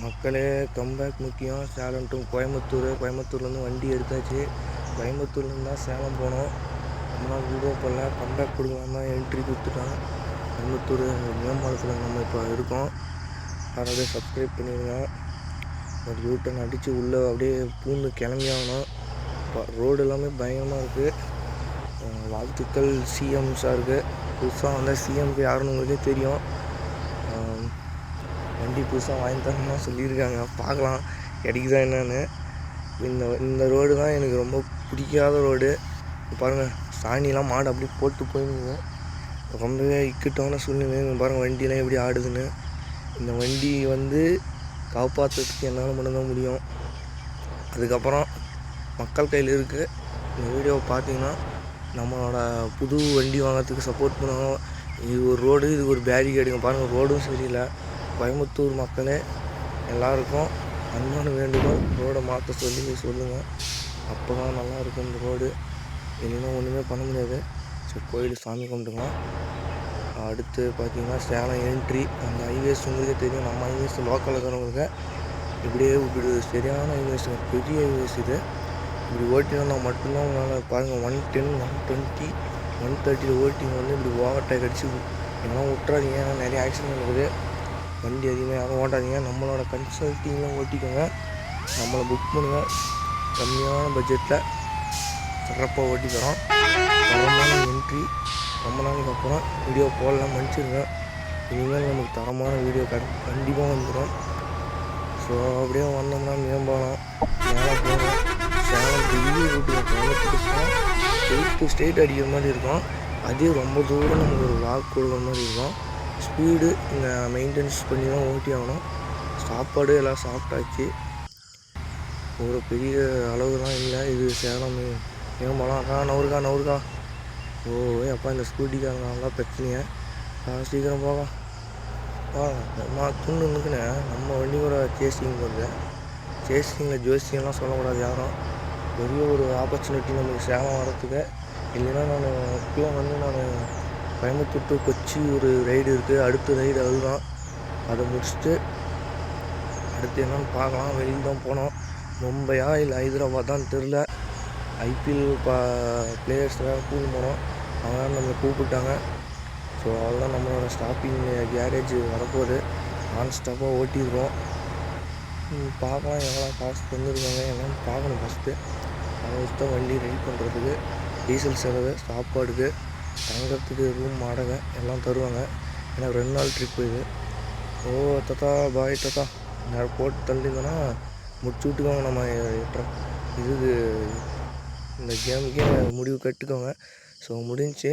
மக்களே கம்பேக் முக்கியம். சேலம் டு கோயம்புத்தூர், கோயம்புத்தூர்லேருந்து வண்டி எடுத்தாச்சு. கோயம்புத்தூர்லேருந்து தான் சேலம் போனோம். ரொம்ப நாள் வீடியோ போடல. கம்பேக் கொடுக்கலாம் தான் என்ட்ரி கொடுத்துட்டேன். கோயம்புத்தூர் மேம்பாலத்தில் நம்ம இப்போ இருக்கோம். யாராவது சப்ஸ்கிரைப் பண்ணிடுங்க. ஒரு யூட்டன் அடித்து உள்ளே அப்படியே பூந்து கிளம்பி ஆகணும். ரோடு எல்லாமே பயங்கரமாக இருக்குது. வாழ்த்துக்கள் சிஎம் சாருக்கு. புதுசாக வந்தால் சிஎம்க்கு யாருன்னு உங்களுக்கே தெரியும். வண்டி புதுசாக வாங்கி தரணும்னா சொல்லியிருக்காங்க. பார்க்கலாம் கிடைக்குதா என்னன்னு. இந்த ரோடு தான் எனக்கு ரொம்ப பிடிக்காத ரோடு. பாருங்கள், சாணிலாம் மாடு அப்படி போட்டு போயிருந்தீங்க. ரொம்பவே இக்கட்டான சூழ்நிலை. பாருங்கள் வண்டியெலாம் எப்படி ஆடுதுன்னு. இந்த வண்டி காப்பாற்றுறதுக்கு என்னால் மட்டும்தான் முடியும். அதுக்கப்புறம் மக்கள் கையில் இருக்குது. இந்த வீடியோவை பார்த்தீங்கன்னா நம்மளோட புது வண்டி வாங்கிறதுக்கு சப்போர்ட் பண்ணுவோம். இது ஒரு ரோடு, இது ஒரு பேரிகேடுங்க. பாருங்கள், ரோடும் சரியில்லை. கோயம்புத்தூர் மக்களே எல்லாருக்கும் அன்பான வேண்டுகோள், ரோடை மாற்ற சொல்லுங்கள். அப்போ தான் நல்லாயிருக்கும் இந்த ரோடு. இல்லைன்னா ஒன்றுமே பண்ண முடியாது. சரி, கோயில் சாமி கும்பிட்டுக்கலாம். அடுத்து பார்த்திங்கன்னா சேலம் என்ட்ரி. அந்த ஹைவேஸ் உங்களுக்கே தெரியும். நம்ம ஹைவேஸ் லோக்கலில் இருக்கிறவங்களுக்கு இப்படி சரியான ஹைவேஸ், பெரிய ஹைவேஸ் இது. இப்படி ஓட்டினா மட்டும்தான் உங்களால் பாருங்கள். 110, 120, 130 ஓட்டிங்க இப்படி ஓவர்டேக் அடிச்சு எல்லாம் விட்டுறாதீங்க. ஏன்னா நிறைய ஆக்சிடென்ட் நடக்குது. வண்டி அதிகமாக யாரும் ஓட்டாதீங்க. நம்மளோட கன்சல்ட்டிங்லாம் ஓட்டிக்கோங்க. நம்மளை புக் பண்ணுங்கள். கம்மியான பட்ஜெட்டில் சிறப்பாக ஓட்டி தரோம். தரமான என்ட்ரி. ரொம்ப நாளைக்கு அப்புறம் வீடியோ போடலாம், மன்னிச்சிருங்க. இனிமேல் நமக்கு தரமான வீடியோ கண்டிப்பாக வந்துடும். ஸோ அப்படியே வந்தோம்னா மேம்பாலம் மேலே போகணும். சேலம் பெரிய ரூட்டு கோயம்புத்தூர் ஸ்ட்ரெயிட் அடிக்கிற மாதிரி இருக்கும். அதே ரொம்ப தூரம் நமக்கு ஒரு வாக் கொடுக்குற மாதிரி இருக்கும். ஸ்பீடு இங்கே மெயின்டெனன்ஸ் பண்ணி தான் ஓட்டி ஆகணும். சாப்பாடு எல்லாம் சாப்பிட்டாச்சு. ஒரு பெரிய அளவுலாம் இல்லை. இது சேலம் மேம்பாலம். நவுருக்கா. ஓ அப்பா, இந்த ஸ்கூட்டிக்காரங்களாம் பிரச்சனையை சீக்கிரம் போகலாம். நான் துண்டு நிற்கினேன். நம்ம வண்டி கூட சேசிங் போகுது. சேசிங்கில் ஜோசியெல்லாம் சொல்லக்கூடாது யாரும். பெரிய ஒரு ஆப்பர்ச்சுனிட்டி நமக்கு சேலம் வரத்துக்கு. இல்லைன்னா நான் இப்போலாம் நான் கோயம்புத்தூர் டு கொச்சி ஒரு ரைடு இருக்குது. அடுத்த ரைடு அதுதான். அதை முடிச்சுட்டு அடுத்து என்னன்னு பார்க்கலாம். வெளியில் தான் போனோம். மும்பையா இல்லை ஹைதராபாத் தான் தெரில. ஐபிஎல் பிளேயர்ஸ்லாம் கூப்பிட்டு போனோம். அவங்க நம்மளை கூப்பிட்டாங்க. ஸோ அதெல்லாம் நம்மளோட ஸ்டாப்பிங் கேரேஜ் வரப்போகுது. நான் ஸ்டாப்பாக ஓட்டியிருக்கோம். பார்க்கலாம் எவ்வளோ காசு தந்துருக்காங்க என்னன்னு பார்க்கணும் ஃபஸ்ட்டு. அதை வச்சு தான் வண்டி ரெடி பண்ணுறதுக்கு டீசல் செலவு, சாப்பாடுக்கு, தங்கிறதுக்கு ரூம் வாடகை எல்லாம் தருவாங்க. ஏன்னா 2 நாள் ட்ரிப்பு இது. ஓ தத்தா, பாய் தத்தா. நேரம் போட்டு தள்ளியிருந்தோன்னா முடிச்சு விட்டுக்கோங்க. நம்ம இதுக்கு இந்த கேமுக்கே முடிவு கட்டுக்கோங்க. ஸோ முடிஞ்சு